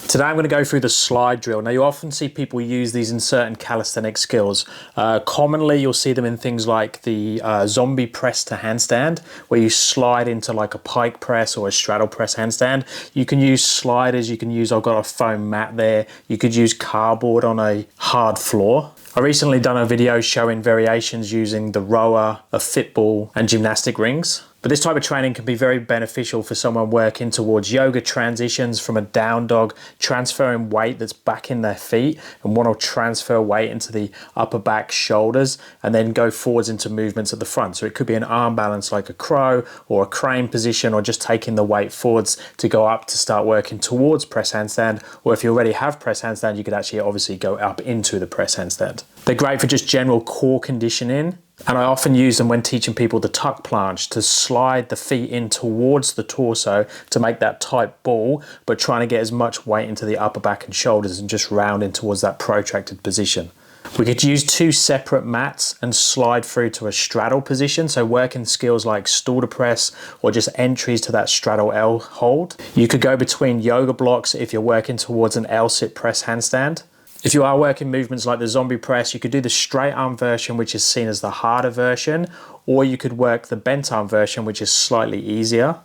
Today I'm going to go through the slide drill. Now you often see people use these in certain calisthenic skills. Commonly you'll see them in things like the zombie press to handstand, where you slide into like a pike press or a straddle press handstand. You can use sliders, you can use, I've got a foam mat there, you could use cardboard on a hard floor. I recently done a video showing variations using the rower, a fitball and gymnastic rings. But this type of training can be very beneficial for someone working towards yoga transitions from a down dog, transferring weight that's back in their feet and want to transfer weight into the upper back, shoulders, and then go forwards into movements at the front. So it could be an arm balance like a crow or a crane position, or just taking the weight forwards to go up to start working towards press handstand. Or if you already have press handstand, you could actually obviously go up into the press handstand. They're great for just general core conditioning. And I often use them when teaching people the tuck planche, to slide the feet in towards the torso to make that tight ball, but trying to get as much weight into the upper back and shoulders and just round in towards that protracted position. We could use two separate mats and slide through to a straddle position, so working skills like stool to press or just entries to that straddle L hold. You could go between yoga blocks if you're working towards an L sit press handstand. If you are working movements like the zombie press, you could do the straight arm version, which is seen as the harder version, or you could work the bent arm version, which is slightly easier.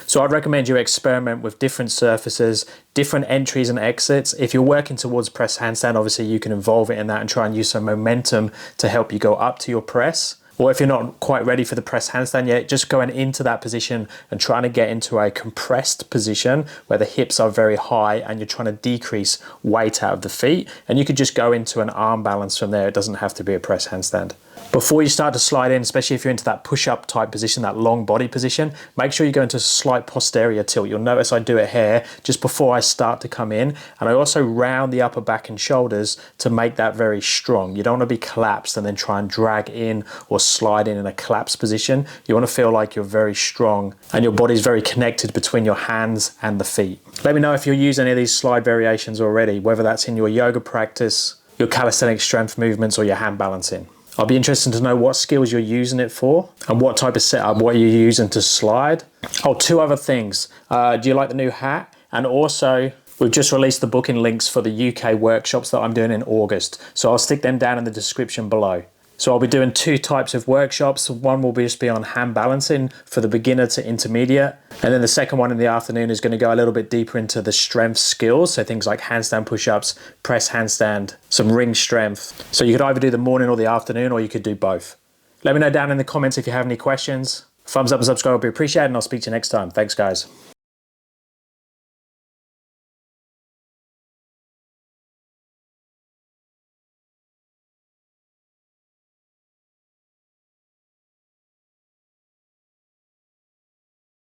So I'd recommend you experiment with different surfaces, different entries and exits. If you're working towards press handstand, obviously you can involve it in that and try and use some momentum to help you go up to your press. Or if you're not quite ready for the press handstand yet, just going into that position and trying to get into a compressed position where the hips are very high and you're trying to decrease weight out of the feet. And you could just go into an arm balance from there. It doesn't have to be a press handstand. Before you start to slide in, especially if you're into that push-up type position, that long body position, make sure you go into a slight posterior tilt. You'll notice I do it here just before I start to come in. And I also round the upper back and shoulders to make that very strong. You don't want to be collapsed and then try and drag in or slide in a collapsed position. You want to feel like you're very strong and your body's very connected between your hands and the feet. Let me know if you're using any of these slide variations already, whether that's in your yoga practice, your calisthenic strength movements, or your hand balancing. I'll be interested to know what skills you're using it for and what type of setup, what you're using to slide. Oh, two other things. Do you like the new hat? And also, we've just released the booking links for the UK workshops that I'm doing in August. So I'll stick them down in the description below. So I'll be doing two types of workshops. One will just be on hand balancing for the beginner to intermediate. And then the second one in the afternoon is going to go a little bit deeper into the strength skills. So things like handstand push-ups, press handstand, some ring strength. So you could either do the morning or the afternoon, or you could do both. Let me know down in the comments if you have any questions. Thumbs up and subscribe would be appreciated, and I'll speak to you next time. Thanks, guys.